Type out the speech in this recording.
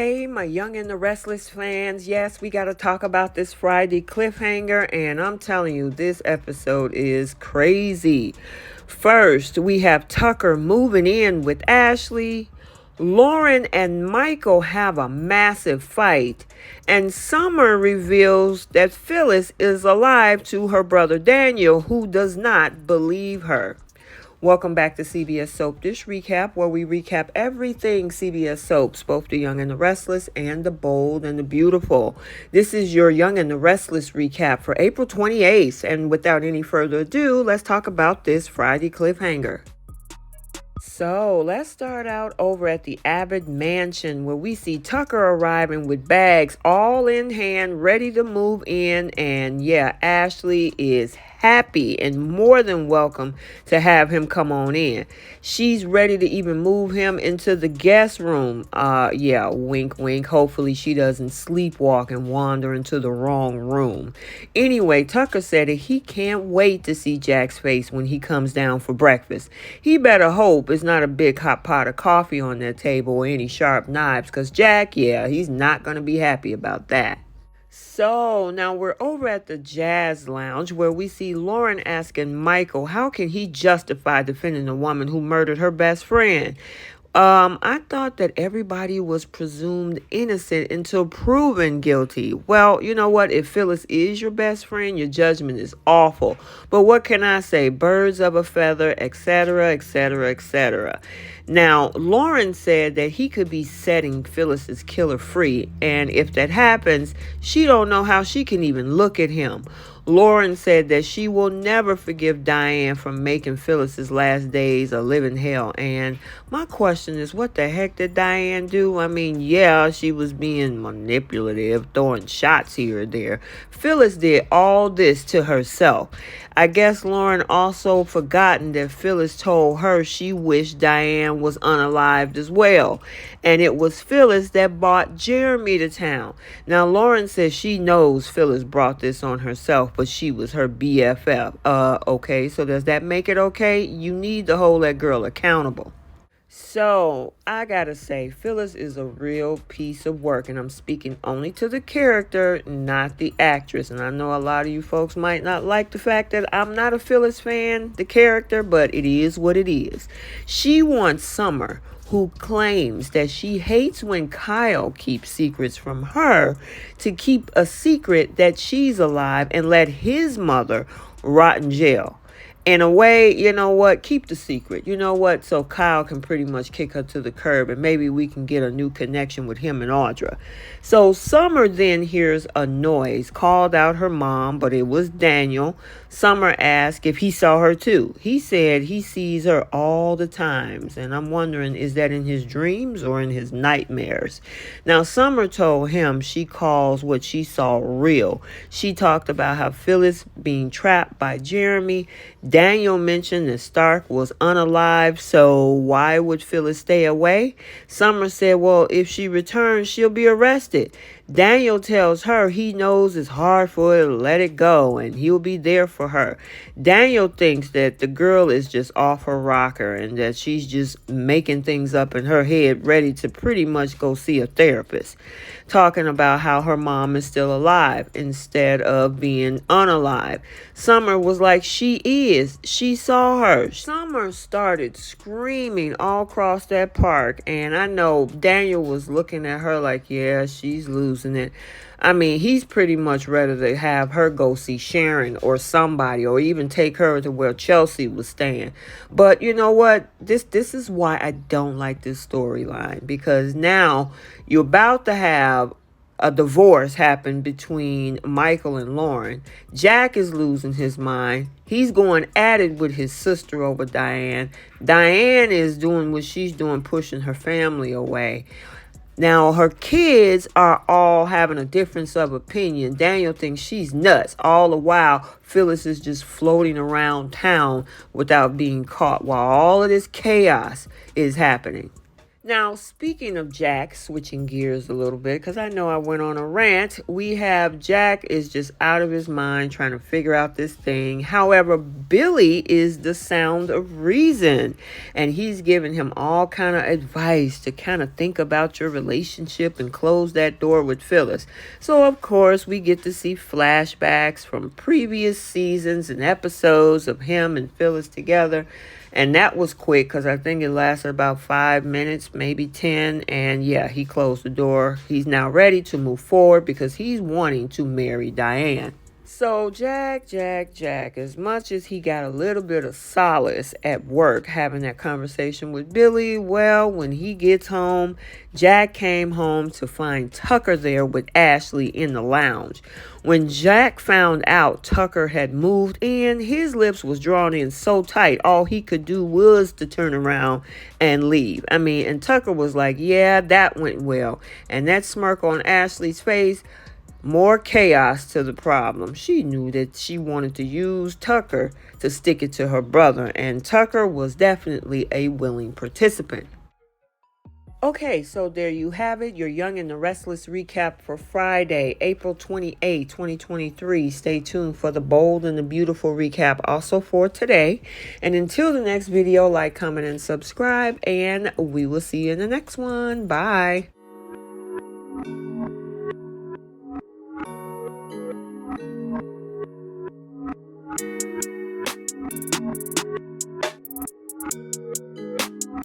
Hey, my Young and the Restless fans. Yes, we got to talk about this Friday cliffhanger, and I'm telling you, this episode is crazy. First, we have Tucker moving in with Ashley. Lauren and Michael have a massive fight, and Summer reveals that Phyllis is alive to her brother Daniel, who does not believe her. Welcome back to CBS Soap Dish Recap, where we recap everything CBS Soaps, both the Young and the Restless and the Bold and the Beautiful. This is your Young and the Restless recap for April 28th, and without any further ado, let's talk about this Friday cliffhanger. So let's start out over at the Abbott Mansion, where we see Tucker arriving with bags all in hand, ready to move in. And yeah, Ashley is happy and more than welcome to have him come on in. She's ready to even move him into the guest room. Yeah, wink, wink. Hopefully she doesn't sleepwalk and wander into the wrong room. Anyway, Tucker said that he can't wait to see Jack's face when he comes down for breakfast. He better hope it's not a big hot pot of coffee on their table or any sharp knives, because Jack, yeah, he's not going to be happy about that. So now we're over at the Jazz Lounge, where we see Lauren asking Michael how can he justify defending a woman who murdered her best friend. I thought that everybody was presumed innocent until proven guilty. Well, you know what? If Phyllis is your best friend, your judgment is awful. But what can I say? Birds of a feather, etc., etc., etc. Now, Lauren said that he could be setting Phyllis's killer free, and if that happens, she don't know how she can even look at him. Lauren said that she will never forgive Diane for making Phyllis's last days a living hell. And my question is, what the heck did Diane do? I mean, yeah, she was being manipulative, throwing shots here or there. Phyllis did all this to herself. I guess Lauren also forgotten that Phyllis told her she wished Diane was unalived as well. And it was Phyllis that brought Jeremy to town. Now, Lauren says she knows Phyllis brought this on herself, but she was her BFF. Okay, so does that make it okay? You need to hold that girl accountable. So, I gotta say, Phyllis is a real piece of work, and I'm speaking only to the character, not the actress. And I know a lot of you folks might not like the fact that I'm not a Phyllis fan, the character, but it is what it is. She wants Summer, who claims that she hates when Kyle keeps secrets from her, to keep a secret that she's alive and let his mother rot in jail. In a way, you know what? Keep the secret. You know what? So Kyle can pretty much kick her to the curb, and maybe we can get a new connection with him and Audra. So Summer then hears a noise, called out her mom, but it was Daniel. Summer asked if he saw her too. He said he sees her all the times, and I'm wondering, is that in his dreams or in his nightmares? Now, Summer told him she calls what she saw real. She talked about how Phyllis being trapped by Jeremy. Daniel mentioned that Stark was unalive, so why would Phyllis stay away? Summer said, well, if she returns, she'll be arrested. Daniel tells her he knows it's hard for her to let it go, and he'll be there for her. Daniel thinks that the girl is just off her rocker and that she's just making things up in her head, ready to pretty much go see a therapist, talking about how her mom is still alive instead of being unalive. Summer was like, she is. She saw her. Summer started screaming all across that park, and I know Daniel was looking at her like, yeah, she's losing it. I mean, he's pretty much ready to have her go see Sharon or somebody, or even take her to where Chelsea was staying. But you know what? This is why I don't like this storyline, because now you're about to have a divorce happen between Michael and Lauren. Jack is losing his mind. He's going at it with his sister over Diane. Diane is doing what she's doing, pushing her family away. Now, her kids are all having a difference of opinion. Daniel thinks she's nuts. All the while, Phyllis is just floating around town without being caught while all of this chaos is happening. Now, speaking of Jack, switching gears a little bit, because I know I went on a rant, we have Jack is just out of his mind trying to figure out this thing. However, Billy is the sound of reason, and he's giving him all kind of advice to kind of think about your relationship and close that door with Phyllis. So, of course, we get to see flashbacks from previous seasons and episodes of him and Phyllis together. And that was quick because I think it lasted about 5 minutes, maybe 10. And yeah, he closed the door. He's now ready to move forward because he's wanting to marry Diane. So Jack, as much as he got a little bit of solace at work having that conversation with Billy, well, when he gets home, Jack came home to find Tucker there with Ashley in the lounge. When Jack found out Tucker had moved in, his lips was drawn in so tight, all he could do was to turn around and leave. And Tucker was like, yeah, that went well. And that smirk on Ashley's face, more chaos to the problem. She knew that she wanted to use Tucker to stick it to her brother, and Tucker was definitely a willing participant. Okay, so there you have it, your Young and the Restless recap for Friday, April 28, 2023. Stay tuned for the bold and the beautiful recap also for today. And until the next video, like, comment, and subscribe, and we will see you in the next one. Bye.